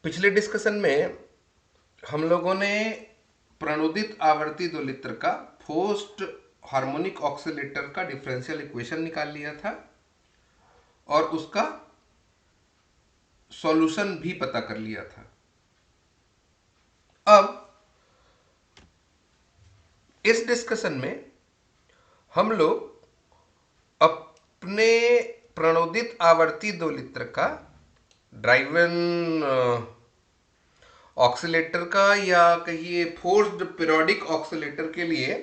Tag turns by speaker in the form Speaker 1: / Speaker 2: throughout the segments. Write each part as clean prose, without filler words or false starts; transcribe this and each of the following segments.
Speaker 1: पिछले डिस्कशन में हम लोगों ने प्रणोदित आवर्ती दोलित्र का फोर्स्ड हार्मोनिक ऑक्सीलेटर का डिफरेंशियल इक्वेशन निकाल लिया था और उसका सॉल्यूशन भी पता कर लिया था। अब इस डिस्कशन में हम लोग अपने प्रणोदित आवर्ती दोलित्र का ड्राइवन ऑक्सीलेटर का या कहिए फोर्स्ड पीरियोडिक ऑक्सीलेटर के लिए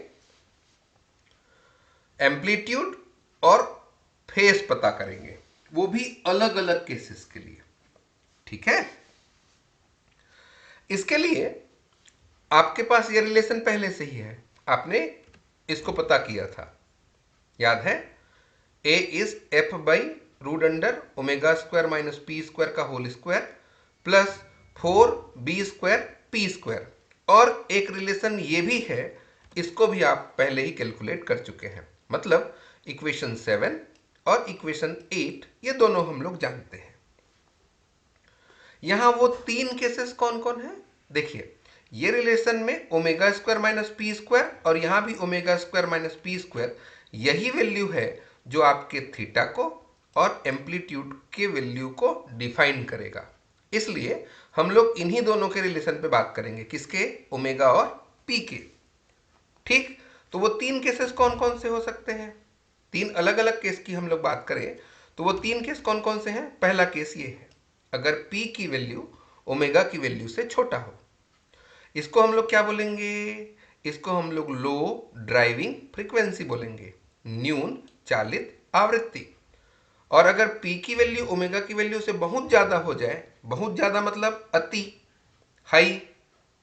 Speaker 1: एम्पलीट्यूड और फेस पता करेंगे, वो भी अलग अलग केसेस के लिए। ठीक है, इसके लिए आपके पास ये रिलेशन पहले से ही है, आपने इसको पता किया था, याद है। A is F by root under omega square minus P square का whole square plus 4b² p²। और एक रिलेशन ये भी है, इसको भी आप पहले ही कैलकुलेट कर चुके हैं, मतलब इक्वेशन 7 और इक्वेशन 8 ये दोनों हम लोग जानते हैं। यहां वो तीन केसेस कौन कौन है देखिए, ये रिलेशन में omega square minus P square और यहां भी omega square minus P square, यही वैल्यू है जो आपके थीटा को और एम्पलीट्यूड के वैल्यू को डिफाइन करेगा। इसलिए हम लोग इन्हीं दोनों के रिलेशन पे बात करेंगे, किसके, ओमेगा और पी के। ठीक, तो वो तीन केसेस कौन कौन से हो सकते हैं, तीन अलग अलग केस की हम लोग बात करें तो वो तीन केस कौन कौन से हैं। पहला केस ये है, अगर p की वैल्यू ओमेगा की वैल्यू से छोटा हो, इसको हम लोग क्या बोलेंगे, इसको हम लोग लो ड्राइविंग फ्रीक्वेंसी बोलेंगे, न्यून चालित आवृत्ति। और अगर p की वैल्यू ओमेगा की वैल्यू से बहुत ज्यादा हो जाए, बहुत ज्यादा मतलब अति हाई,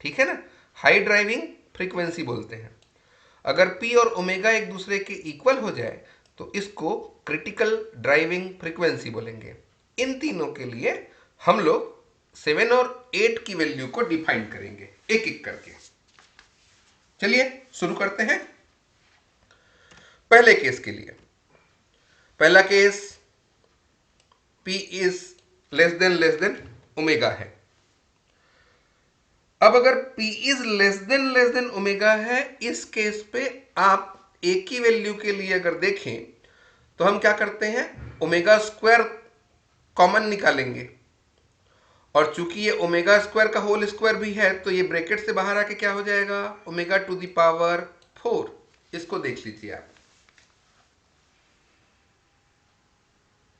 Speaker 1: ठीक है ना, हाई ड्राइविंग फ्रीक्वेंसी बोलते हैं। अगर p और ओमेगा एक दूसरे के इक्वल हो जाए तो इसको क्रिटिकल ड्राइविंग फ्रीक्वेंसी बोलेंगे। इन तीनों के लिए हम लोग 7 और 8 की वैल्यू को डिफाइन करेंगे एक एक करके। चलिए शुरू करते हैं। पहले केस के लिए, पहला case p is less than omega है। अब अगर p is less than omega है, इस केस पे आप a की वैल्यू के लिए अगर देखें तो हम क्या करते हैं, ओमेगा स्क्वायर कॉमन निकालेंगे, और चूंकि ये ओमेगा स्क्वायर का होल स्क्वायर भी है तो ये ब्रैकेट से बाहर आके क्या हो जाएगा, ओमेगा टू द पावर 4। इसको देख लीजिए आप,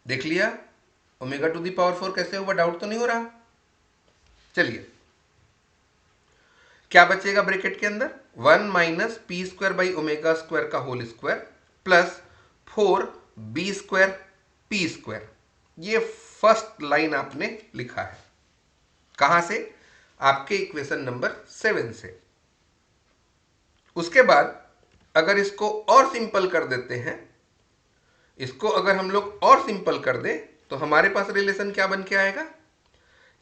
Speaker 1: देख लिया ओमेगा टू द पावर 4 कैसे हुआ, डाउट तो नहीं हो रहा। चलिए क्या बचेगा ब्रैकेट के अंदर, 1 minus P square by omega square का whole square plus 4b² p²। ये फर्स्ट लाइन आपने लिखा है, कहां से, आपके इक्वेशन नंबर 7 से। उसके बाद अगर इसको और सिंपल कर देते हैं, इसको अगर हम लोग और सिंपल कर दें तो हमारे पास रिलेशन क्या बन के आएगा,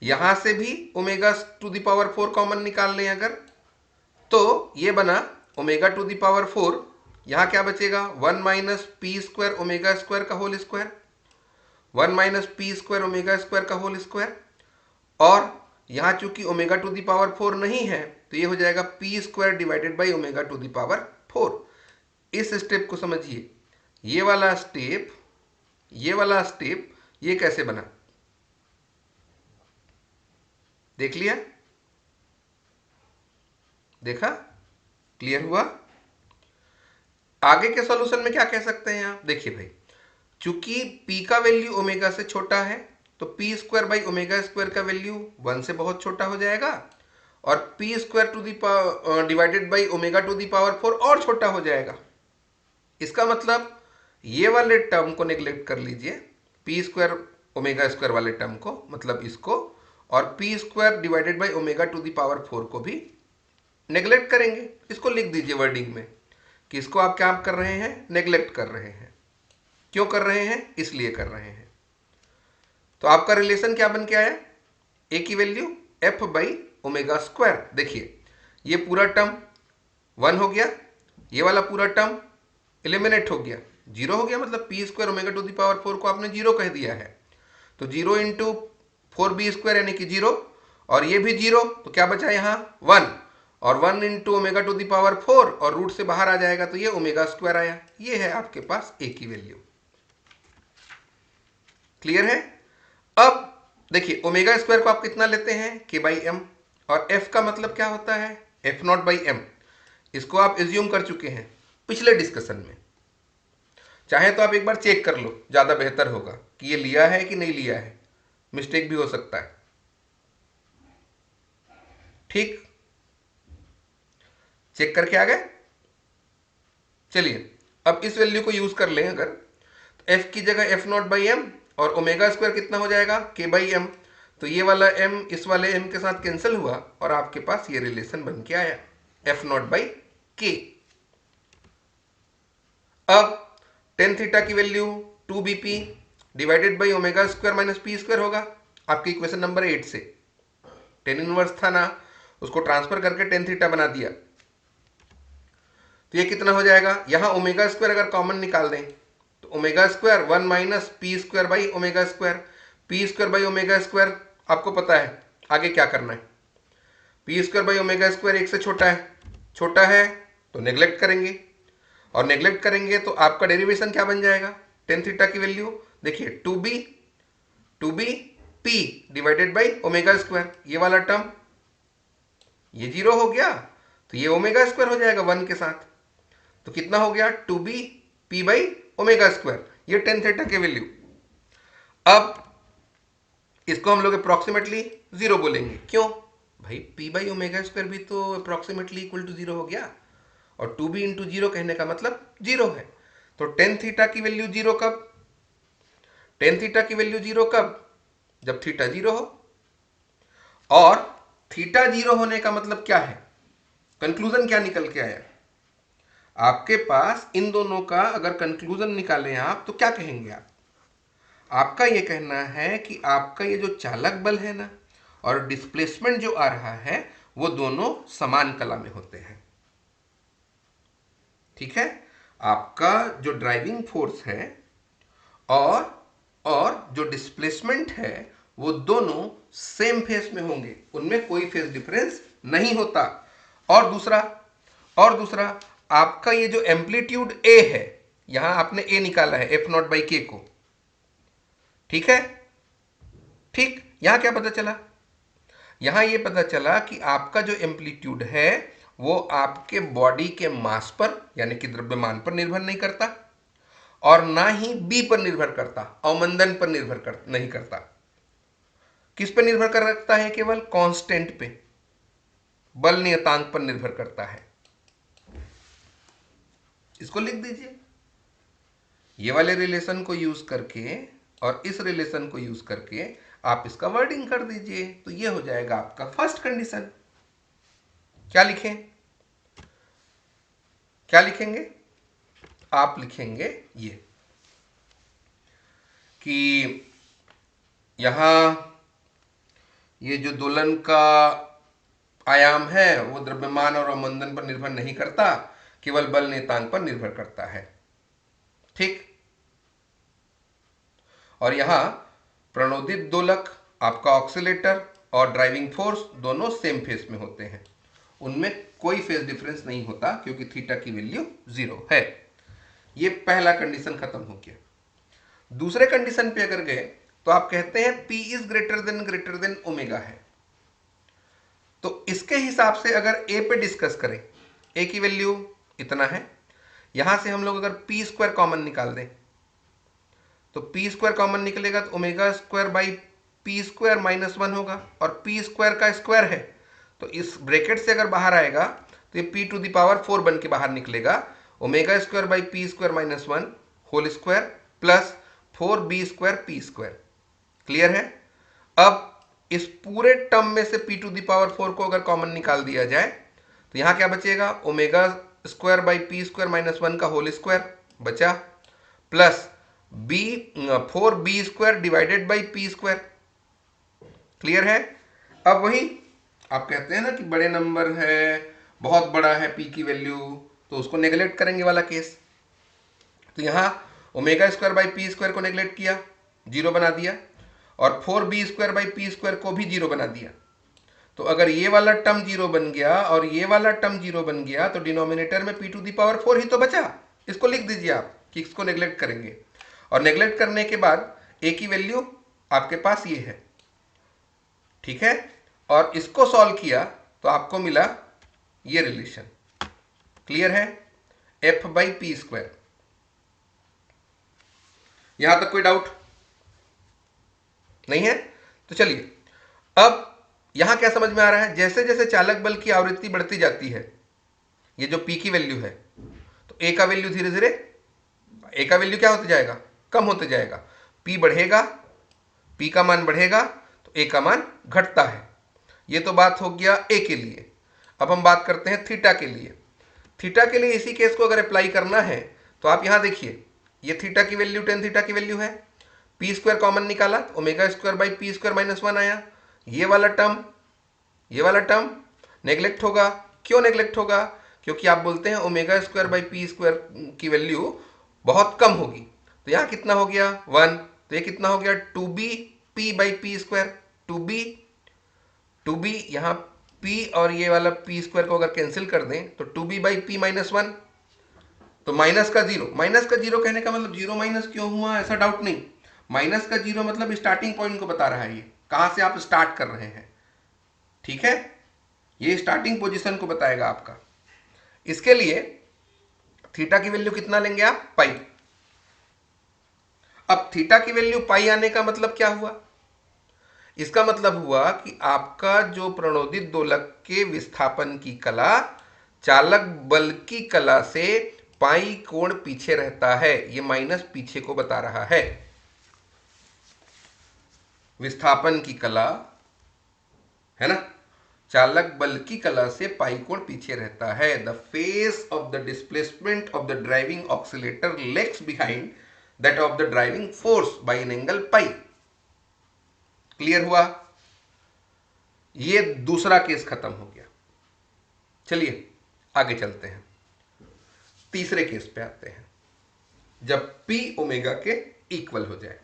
Speaker 1: यहां से भी omega to the power 4 common निकाल लें अगर, तो ये बना ओमेगा टू द पावर 4, यहां क्या बचेगा, 1 minus P square omega square का whole square, 1 minus P square omega square का होल स्क्वायर, और यहां चूंकि ओमेगा टू द पावर 4 नहीं है तो ये हो जाएगा p square divided by omega to the power 4। इस स्टेप को समझिए, ये वाला स्टेप, ये वाला स्टेप, ये कैसे बना, देख लिया, देखा, क्लियर हुआ। आगे के सॉल्यूशन में क्या कह सकते हैं आप, देखिए भाई, चूंकि p का वैल्यू ओमेगा से छोटा है तो p square by omega square का वैल्यू 1 से बहुत छोटा हो जाएगा, और p square to the divided by omega to the power 4 और छोटा हो जाएगा। इसका मतलब ये वाले टर्म को नेग्लेक्ट कर लीजिए, पी स्क्वायर ओमेगा स्क्वायर वाले टर्म को, मतलब इसको, और p square divided by omega to the power 4 को भी नेग्लेक्ट करेंगे। इसको लिख दीजिए वर्डिंग में कि इसको आप क्या कर रहे हैं, नेग्लेक्ट कर रहे हैं। क्यों कर रहे हैं, इसलिए कर रहे हैं। तो आपका रिलेशन क्या बन के आया, ए की value F by omega square. देखिए ये पूरा टर्म 1 हो गया, ये वाला पूरा टर्म एलिमिनेट हो गया, 0 हो गया, मतलब p square omega to the power 4 को आपने 0 कह दिया है। तो 0 इंटू 4b² यानी कि 0, और ये भी 0, तो क्या बचा यहाँ 1, और 1 into omega to the power 4, और रूट से बाहर आ जाएगा तो ये ओमेगा स्क्वायर आया। ये है आपके पास ए की वैल्यू। क्लियर है? अब देखिए ओमेगा स्क्वायर को आप कितना लेते हैं, के बाई एम, और एफ का मतलब क्या होता है, एफ नॉट बाई एम। इसको आप एज्यूम कर चुके हैं पिछले डिस्कशन में। चाहे तो आप एक बार चेक कर लो, ज़्यादा बेहतर होगा कि ये लिया है कि नहीं लिया है, मिस्टेक भी हो सकता है। ठीक, चेक करके आ गए? चलिए अब इस वैल्यू को यूज कर लें अगर, तो एफ की जगह एफ नॉट बाई एम, और ओमेगा स्क्वायर कितना हो जाएगा, के बाई एम। तो ये वाला एम इस वाले एम के साथ कैंसिल हुआ, और आपके पास ये रिलेशन बन के आया, एफ नॉट बाई के। अब टेन थीटा की value 2bp divided by omega square minus P square होगा आपकी इक्वेशन नंबर 8 से। टेन इनवर्स था ना, उसको ट्रांसफर करके टेन थीटा बना दिया, तो ये कितना हो जाएगा, यहां ओमेगा स्क्वायर अगर कॉमन निकाल दें तो omega square 1 minus P square by omega square. P square by omega square आपको पता है आगे क्या करना है, P square by omega square 1 से छोटा है तो नेग्लेक्ट करेंगे, और नेग्लेक्ट करेंगे तो आपका डेरिवेशन क्या बन जाएगा, टेन थीटा की वैल्यू देखिए 2b p divided by omega square, ये वाला टर्म ये 0 हो गया, तो ये ओमेगा स्क्वायर हो जाएगा 1 के साथ, तो कितना हो गया 2b p by omega square, ये टेन थीटा की वैल्यू। अब इसको हम लोग अप्रोक्सीमेटली 0 बोलेंगे, क्यों भाई, p बाई ओमेगा स्क्वायर भी तो अप्रोक्सीमेटली इक्वल टू 0 हो गया, और 2b इंटू 0 कहने का मतलब 0 है। तो टेन थीटा की वैल्यू 0 कब, टेन थीटा की वैल्यू 0 कब, जब थीटा 0 हो। और थीटा 0 होने का मतलब क्या है, कंक्लूजन क्या निकल के आया आपके पास, इन दोनों का अगर कंक्लूजन निकालें आप तो क्या कहेंगे आप, आपका ये कहना है कि आपका ये जो चालक बल है ना, और डिस्प्लेसमेंट जो आ रहा है वो दोनों समान कला में होते हैं। ठीक है, आपका जो ड्राइविंग फोर्स है और जो डिस्प्लेसमेंट है वो दोनों सेम फेस में होंगे, उनमें कोई फेस डिफरेंस नहीं होता। और दूसरा आपका ये जो एम्पलीट्यूड ए है, यहां आपने ए निकाला है एफ नॉट बाई के को, ठीक है, ठीक, यहां क्या पता चला, यहां ये पता चला कि आपका जो एम्पलीट्यूड है वो आपके बॉडी के मास पर यानी कि द्रव्यमान पर निर्भर नहीं करता, और ना ही बी पर निर्भर करता, अवमंदन पर निर्भर नहीं करता। किस पर निर्भर करता है, केवल कांस्टेंट पे, बल नियतांक पर निर्भर करता है। इसको लिख दीजिए, ये वाले रिलेशन को यूज करके और इस रिलेशन को यूज करके आप इसका वर्डिंग कर दीजिए, तो ये हो जाएगा आपका फर्स्ट कंडीशन। क्या लिखें, क्या लिखेंगे, आप लिखेंगे ये कि यहां ये जो दोलन का आयाम है वो द्रव्यमान और अवमंदन पर निर्भर नहीं करता, केवल बल नियतांक पर निर्भर करता है। ठीक, और यहां प्रणोदित दोलक, आपका ऑक्सीलेटर और ड्राइविंग फोर्स दोनों सेम फेस में होते हैं, उनमें कोई फेस डिफरेंस नहीं होता क्योंकि थीटा की वैल्यू 0 है। ये पहला कंडीशन खत्म हो गया। दूसरे कंडीशन पे अगर गए तो आप कहते हैं P is greater than omega है, तो इसके हिसाब से अगर A पे डिस्कस करें, A की वैल्यू इतना है, यहां से हम लोग अगर पी स्क्वायर कॉमन निकाल दें तो पी स्क्वायर कॉमन निकलेगा तो omega square by p square minus 1 होगा, और पी स्क्वायर का स्क्वायर है तो इस ब्रैकेट से अगर बाहर आएगा तो ये पी टू द पावर 4 बन के बाहर निकलेगा, omega square by p square minus 1 whole square plus 4b square p square. Clear है? अब इस पूरे टर्म में से p टू द पावर 4 को अगर कॉमन निकाल दिया जाए तो यहां क्या बचेगा, omega square by p square minus 1 का होल स्क्वायर बचा, plus 4b square divided by p square. Clear है? अब वही आप कहते हैं ना कि बड़े नंबर है, बहुत बड़ा है p की वैल्यू, तो उसको नेगलेक्ट करेंगे वाला केस, तो यहां omega square by p square को नेगलेक्ट किया, 0 बना दिया, और 4b square by p square को भी 0 बना दिया। तो अगर ये वाला टर्म जीरो बन गया और ये वाला टर्म जीरो बन गया तो डिनोमिनेटर में p⁴ ही तो बचा। इसको लिख दीजिए आप कि इसको नेग्लेक्ट करेंगे, और नेग्लेक्ट करने के बाद a की वैल्यू आपके पास ये है, ठीक है। और इसको सॉल्व किया तो आपको मिला ये रिलेशन। क्लियर है? f/p²। यहां तक कोई डाउट नहीं है? तो चलिए अब यहां क्या समझ में आ रहा है, जैसे जैसे चालक बल की आवृत्ति बढ़ती जाती है, ये जो p की वैल्यू है, तो a का वैल्यू धीरे धीरे a का वैल्यू क्या होते जाएगा, कम होते जाएगा। p बढ़ेगा, p का मान बढ़ेगा तो a का मान घटता है। ये तो बात हो गया a के लिए। अब हम बात करते हैं थीटा के लिए। थीटा के लिए इसी केस को अगर अप्लाई करना है तो आप यहां देखिए, ये थीटा की वैल्यू tan थीटा की वैल्यू है, p² कॉमन निकाला तो ω²/p² - 1 आया। ये वाला टर्म नेग्लेक्ट होगा। क्यों नेग्लेक्ट होगा? क्योंकि आप बोलते हैं ω²/p² की वैल्यू बहुत कम होगी। तो यहां कितना हो गया 1, तो ये कितना हो गया 2bp/p²। 2b यहां p और ये वाला p² को अगर कैंसिल कर दें तो 2b/p - 1, तो माइनस का जीरो कहने का मतलब जीरो माइनस क्यों हुआ, ऐसा डाउट नहीं। माइनस का जीरो मतलब स्टार्टिंग पॉइंट को बता रहा है, ये कहां से आप स्टार्ट कर रहे हैं, ठीक है। ये स्टार्टिंग पोजीशन को बताएगा आपका। इसके लिए थीटा की वैल्यू कितना लेंगे आप, पाई। अब थीटा की वैल्यू पाई आने का मतलब क्या हुआ, इसका मतलब हुआ कि आपका जो प्रणोदित दोलक के विस्थापन की कला चालक बल की कला से पाई कोण पीछे रहता है। ये माइनस पीछे को बता रहा है। विस्थापन की कला है ना, चालक बल की कला से पाई कोण पीछे रहता है। The face of the displacement of the driving oscillator legs behind that of the driving force by an angle pi. Clear हुआ? ये दूसरा केस खत्म हो गया। चलिए आगे चलते हैं, तीसरे केस पे आते हैं, जब p ओमेगा के इक्वल हो जाए।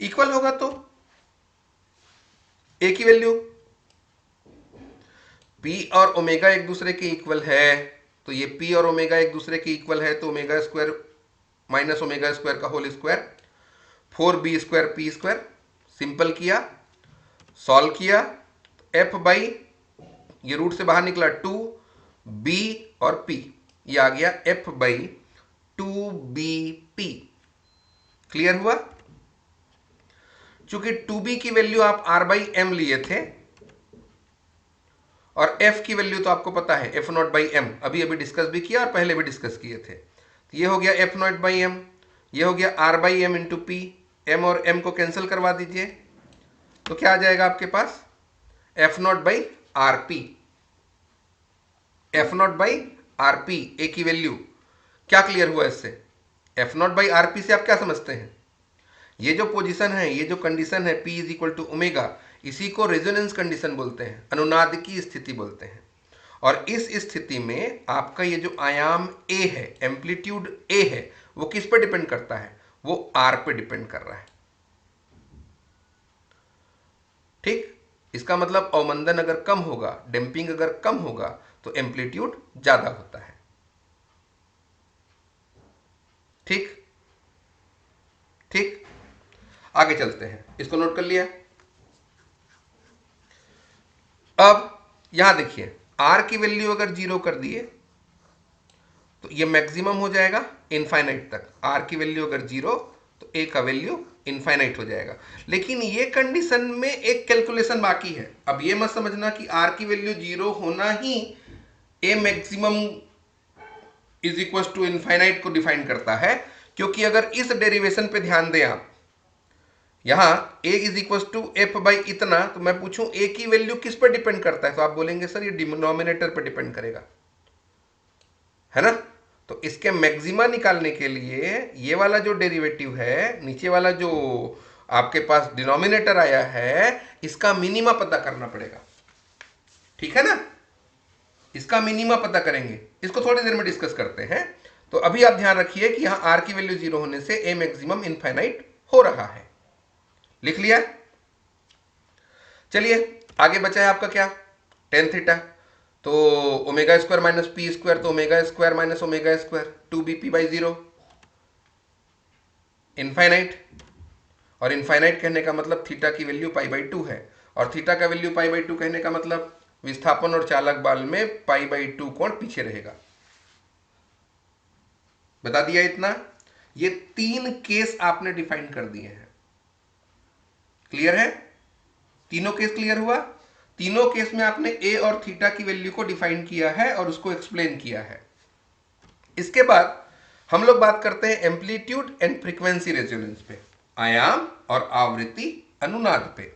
Speaker 1: इक्वल होगा तो a की वैल्यू, p और ओमेगा एक दूसरे के इक्वल है, तो ये p और ओमेगा एक दूसरे के इक्वल है, तो ω² - ω² का होल स्क्वायर 4b²p²। सिंपल किया, सॉल्व किया, f/ ये रूट से बाहर निकला 2b और p, ये आ गया f/2bp। क्लियर हुआ? चूंकि 2b की वैल्यू आप r/m लिए थे और f की वैल्यू तो आपको पता है f0/m, अभी अभी डिस्कस भी किया और पहले भी डिस्कस किए थे। तो ये हो गया f0/m, ये हो गया r/m इंटू p। m और m को कैंसिल करवा दीजिए तो क्या आ जाएगा आपके पास f0/rp। f0/rp a की वैल्यू। क्या क्लियर हुआ इससे? f0/rp से आप क्या समझते हैं? ये जो पोजीशन है, ये जो कंडीशन है p = ओमेगा, इसी को रेजोनेंस कंडीशन बोलते हैं, अनुनाद की स्थिति बोलते हैं। और इस स्थिति में आपका ये जो आयाम a है, एम्पलीट्यूड a है, वो किस पर डिपेंड करता है? वो r पे डिपेंड कर रहा है। ठीक, इसका मतलब अवमंदन अगर कम होगा, डैम्पिंग अगर कम होगा तो एम्पलीट्यूड ज्यादा होता है। ठीक, आगे चलते हैं, इसको नोट कर लिया। अब यहां देखिए, r की वैल्यू अगर 0 कर दिए तो ये मैक्सिमम हो जाएगा इनफाइनाइट तक। r की वैल्यू अगर 0 तो a का वैल्यू इनफाइनाइट हो जाएगा। लेकिन ये कंडीशन में एक कैलकुलेशन बाकी है। अब ये मत समझना कि r की वैल्यू 0 होना ही a मैक्सिमम = इनफाइनाइट को डिफाइन करता है, क्योंकि अगर इस डेरिवेशन पे ध्यान दें आप, यहां a = f/ इतना, तो मैं पूछूं a की वैल्यू किस पर डिपेंड करता है, तो आप बोलेंगे सर ये डिनोमिनेटर पर डिपेंड करेगा, है ना। तो इसके मैक्सिमा निकालने के लिए ये वाला जो डेरिवेटिव है, नीचे वाला जो आपके पास डिनोमिनेटर आया है, इसका मिनिमा पता करना पड़ेगा। ठीक है ना, इसका मिनिमा पता करेंगे, इसको थोड़ी देर में डिस्कस करते हैं। तो अभी आप ध्यान रखिए कि यहां r की वैल्यू 0 होने से a मैक्सिमम इनफाइनाइट हो रहा है। लिख लिया? चलिए आगे बचा है आपका क्या, टेन थीटा, तो omega square minus P square, तो omega square minus omega square 2bp/0 infinite. और इनफाइनाइट कहने का मतलब थीटा की वैल्यू π/2 है, और थीटा का वैल्यू π/2 कहने का मतलब विस्थापन और चालक बल में π/2 कोण पीछे रहेगा। बता दिया इतना। ये 3 केस आपने डिफाइन कर दिए हैं। क्लियर है? तीनों केस क्लियर हुआ? तीनों केस में आपने ए और थीटा की वैल्यू को डिफाइन किया है और उसको एक्सप्लेन किया है। इसके बाद हम लोग बात करते हैं एम्पलीट्यूड एंड फ्रीक्वेंसी रेजोनेंस पे, आयाम और आवृत्ति अनुनाद पे।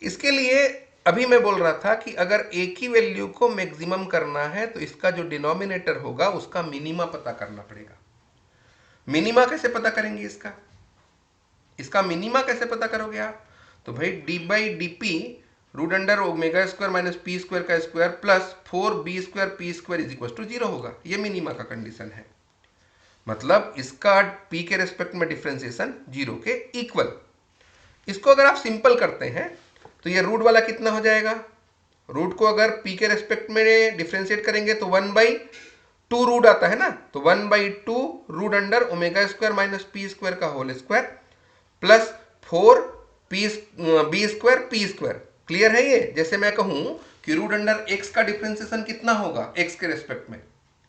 Speaker 1: इसके लिए अभी मैं बोल रहा था कि अगर एक ही वैल्यू को मैक्सिमम करना है तो इसका जो डिनोमिनेटर होगा उसका मिनिमा पता करना पड़ेगा। मिनिमा कैसे पता करेंगे इसका मिनिमा कैसे पता करोगे आप? तो भाई d/dp root under omega square minus P square का square plus 4b² p² is equal to 0 होगा। ये मिनिमा का कंडीशन है, मतलब इसका p के रेस्पेक्ट में डिफरेंशिएशन 0 के इक्वल। इसको अगर आप सिंपल करते हैं तो ये रूट वाला कितना हो जाएगा? रूट को अगर p के रेस्पेक्ट में डिफरेंशिएट करेंगे तो 1/2 रूट आता है ना, तो 1/2 root under omega square minus P square का whole square plus 4b² clear है ये? जैसे मैं कहूं कि रूट अंडर x का डिफरेंशिएशन कितना होगा x के रेस्पेक्ट में,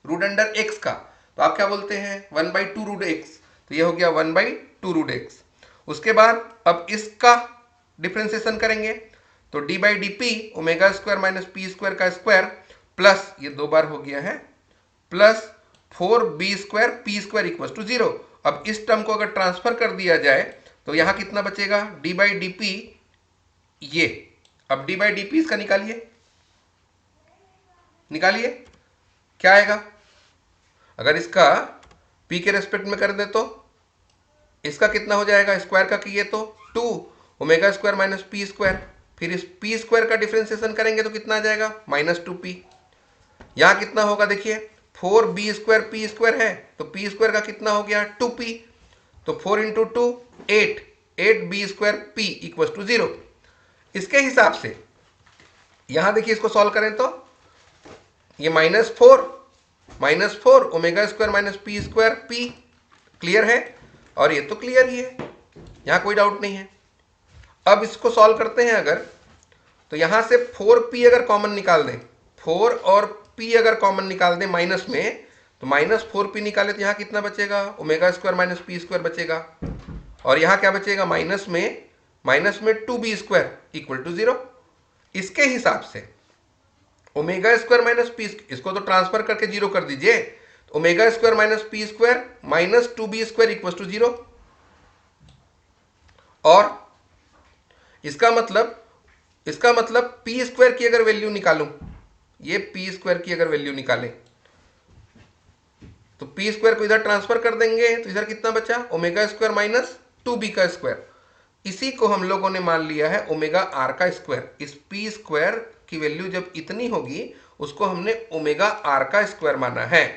Speaker 1: रूट अंडर x का, तो आप क्या बोलते हैं 1/2 रूट x, तो ये हो गया 1/2 रूट x। उसके बाद अब इसका डिफरेंशिएशन करेंगे तो d/dp omega square minus P square का स्क्वायर प्लस ये 2 बार हो गया है plus 4b² p² equal to 0। अब इस टर्म को अगर ट्रांसफर कर दिया जाए तो यहां कितना बचेगा d/dp ये। अब d/dp इसका निकालिए क्या आएगा? अगर इसका p के रेस्पेक्ट में कर दे तो इसका कितना हो जाएगा स्क्वायर का किए तो 2 omega square minus P square, फिर इस पी स्क्वायर का डिफरेंशिएशन करेंगे तो कितना आ जाएगा -2p। यहां कितना होगा देखिए 4b² p² है तो p² का कितना हो गया 2p, तो 4 × 2 8b² p इक्वल टू 0। इसके हिसाब से यहां देखिए इसको सॉल्व करें तो ये -4 omega square minus P square p clear है, और ये तो क्लियर ही है, यहां कोई डाउट नहीं है। अब इसको सॉल्व करते हैं अगर, तो यहां से 4p अगर कॉमन निकाल दें, 4 और p अगर कॉमन निकाल दें माइनस में, तो -4p निकाले तो यहां कितना बचेगा omega square minus P square बचेगा, और यहां क्या बचेगा माइनस में 2b² इक्वल टू 0। इसके हिसाब से ओमेगा स्क्वायर माइनस पी, इसको तो ट्रांसफर करके 0 कर दीजिए, तो omega square minus P square minus 2b² equal to 0। और इसका मतलब p² की अगर वैल्यू निकालूं, ये p² की अगर वैल्यू निकालें तो p² को इधर ट्रांसफर कर देंगे तो इधर कितना बचा ओमेगा स्क्वायर माइनस 2b का स्क्वायर। इसी को हम लोगों ने मान लिया है ओमेगा r का स्क्वायर। इस p² की वैल्यू जब इतनी होगी उसको हमने ओमेगा r का स्क्वायर माना है।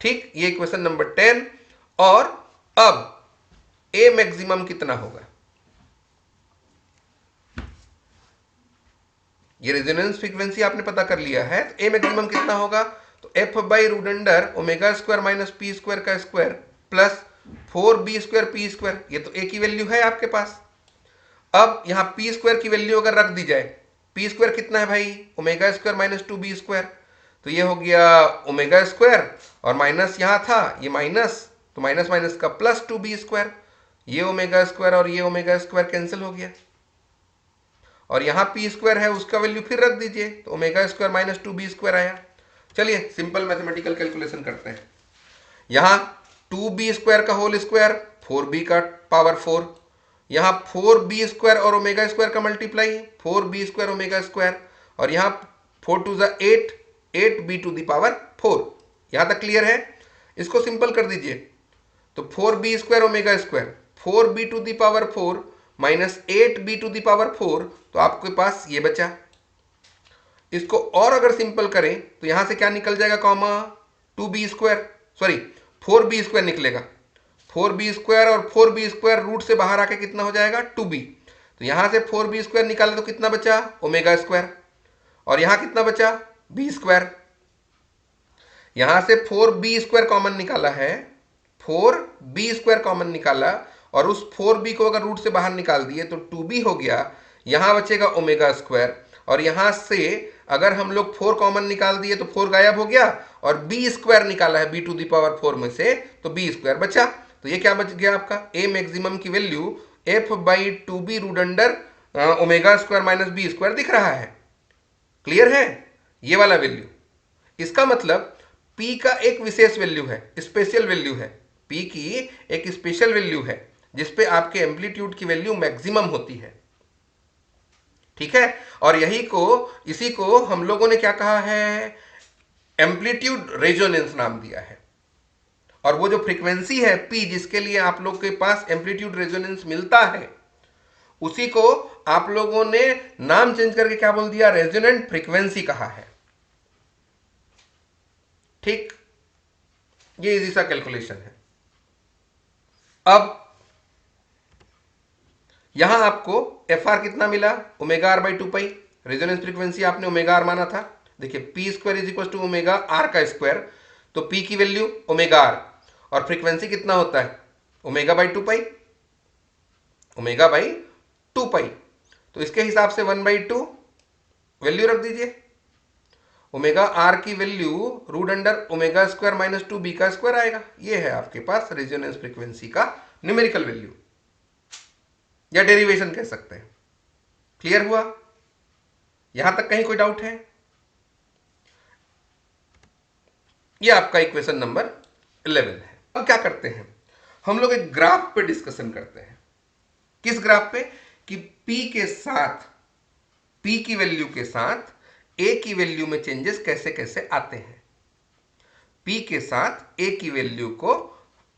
Speaker 1: ठीक, ये क्वेश्चन नंबर 10। और अब a मैक्सिमम कितना होगा? ये रेजोनेंस फ्रीक्वेंसी आपने पता कर लिया है, तो a मैक्सिमम कितना होगा? तो f/रूट under omega square minus P square का स्क्वायर प्लस 4b² p², ये तो a की वैल्यू है आपके पास। अब यहां p² की वैल्यू अगर रख दी जाए, p² कितना है भाई ओमेगा स्क्वायर माइनस 2b², तो ये हो गया ओमेगा स्क्वायर और माइनस यहां था ये माइनस, तो माइनस माइनस का प्लस 2b², ये ओमेगा स्क्वायर और ये ओमेगा स्क्वायर कैंसिल हो गया, और यहां p² है उसका वैल्यू फिर रख दीजिए तो ओमेगा स्क्वायर माइनस 2b² आया। चलिए सिंपल मैथमेटिकल कैलकुलेशन करते हैं। यहां 2b² का होल स्क्वायर 4b का पावर 4, यहां 4b² और ओमेगा स्क्वायर का मल्टीप्लाई 4b² ओमेगा स्क्वायर, और यहां 4 2 8 8b टू द पावर 4। यहां तक क्लियर है? इसको सिंपल कर दीजिए तो 4b² omega square 4b to the power 4 minus 8b to the power 4, तो आपके पास ये बचा। इसको और अगर सिंपल करें तो यहां से क्या निकल जाएगा कॉमा 4b² निकलेगा, 4b² और 4b² रूट से बाहर आके कितना हो जाएगा 2b, तो यहां से 4b² निकाले तो कितना बचा ओमेगा स्क्वायर, और यहां कितना बचा, बी स्क्वायर। यहां से 4b² कॉमन निकाला है, 4b² कॉमन निकाला, और उस 4b को अगर रूट से बाहर निकाल दिए तो 2b हो गया। यहां बचेगा ओमेगा स्क्वायर, और यहां से अगर हम लोग 4 कॉमन निकाल दिए तो 4 गायब हो गया, और b² निकाला है b⁴ में से, तो b² बचा। तो ये क्या बच गया आपका, a मैक्सिमम की value f/2b root under omega square minus b² दिख रहा है। क्लियर है, ये वाला वैल्यू। इसका मतलब P का एक विशेष वैल्यू है, स्पेशल वैल्यू है, P की एक स्पेशल वैल्यू है जिसपे आपके एम्पलीट्यूड की वैल्यू मैक्सिमम होती है। ठीक है, और इसी को हम लोगों ने क्या कहा है, एम्पलीट्यूड रेजोनेंस नाम दिया है। और वो जो फ्रीक्वेंसी है P, जिसके लिए आप लोग के पास एम्पलीट्यूड रेजोनेंस मिलता है, उसी को आप लोगों ने नाम चेंज करके क्या बोल दिया, रेजोनेंट फ्रीक्वेंसी कहा है। ठीक, ये इजी सा कैलकुलेशन है। अब यहां आपको एफ आर कितना मिला, omega R by 2 pi. Resonance frequency आपने ओमेगा आर माना था। देखिए p² is equal to omega R का स्क्वायर, तो p की वैल्यू ओमेगा आर, और फ्रीक्वेंसी कितना होता है, omega by 2 pi, omega by 2 pi. तो इसके हिसाब से 1/2 वैल्यू रख दीजिए। ओमेगा आर की value root under omega square minus 2b का स्क्वायर आएगा। ये है आपके पास रेजोनेंस फ्रीक्वेंसी का न्यूमेरिकल वैल्यू, या डेरिवेशन कह सकते हैं। क्लियर हुआ, यहां तक कहीं कोई डाउट है? ये आपका इक्वेशन नंबर 11 है। अब क्या करते हैं, हम लोग एक ग्राफ पे डिस्कशन करते हैं। किस ग्राफ पे, कि P के साथ, P की वैल्यू के साथ A की वैल्यू में चेंजेस कैसे कैसे आते हैं। P के साथ A की वैल्यू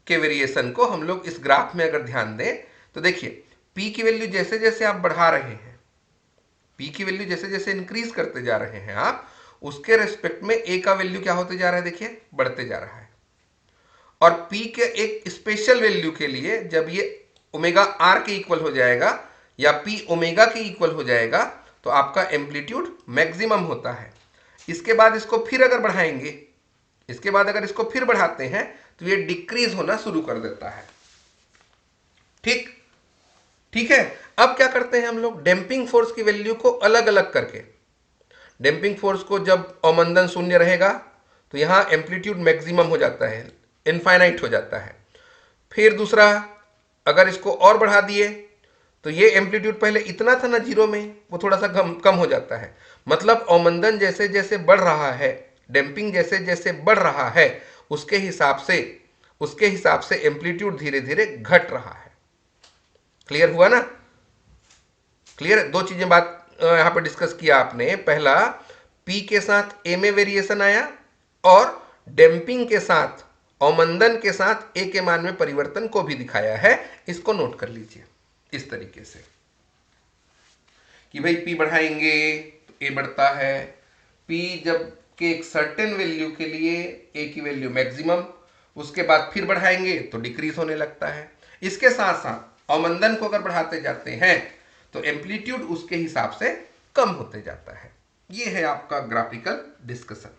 Speaker 1: के वेरिएशन को हम लोग इस ग्राफ में अगर ध्यान दें तो देखिए, P की वैल्यू जैसे जैसे आप बढ़ा रहे हैं, P की वैल्यू जैसे जैसे इंक्रीज करते जा रहे हैं आप, उसके रेस्पेक्ट में A का वैल्यू क्या होते जा रहा है, देखिए बढ़ते जा रहा है। और P के एक स्पेशल वैल्यू के लिए जब ये ओमेगा आर के इक्वल हो जाएगा या P ओमेगा के इक्वल हो जाएगा तो आपका एम्पलीट्यूड मैक्सिमम होता है। इसके बाद इसको फिर अगर बढ़ाएंगे, इसके बाद अगर इसको फिर बढ़ाते हैं तो ये डिक्रीज होना शुरू कर देता है। ठीक, ठीक है। अब क्या करते हैं हम लोग, डैम्पिंग फोर्स की वैल्यू को अलग अलग करके, डैम्पिंग फोर्स को जब अवमंदन शून्य रहेगा तो यहां एम्पलीट्यूड मैक्सिमम हो जाता है, इनफाइनाइट हो जाता है। फिर दूसरा, अगर इसको और बढ़ा दिए तो ये एम्पलीट्यूड पहले इतना था ना जीरो में, वो थोड़ा सा कम हो जाता है। मतलब अवमंदन जैसे जैसे बढ़ रहा है, डैम्पिंग जैसे जैसे बढ़ रहा है, उसके हिसाब से एम्पलीट्यूड धीरे धीरे घट रहा है। क्लियर हुआ ना? क्लियर, दो चीजें बात यहां पर डिस्कस किया आपने। पहला, P के साथ A में वेरिएशन आया, और डैम्पिंग के साथ, अवमंदन के साथ A के मान में परिवर्तन को भी दिखाया है। इसको नोट कर लीजिए इस तरीके से कि भाई P बढ़ाएंगे तो A बढ़ता है, P जब के एक सर्टेन वैल्यू के लिए A की वैल्यू मैक्सिमम, उसके बाद फिर बढ़ाएंगे तो डिक्रीज होने लगता है। इसके साथ साथ अवमंदन को अगर बढ़ाते जाते हैं तो एम्पलीट्यूड उसके हिसाब से कम होते जाता है। ये है आपका ग्राफिकल डिस्कशन।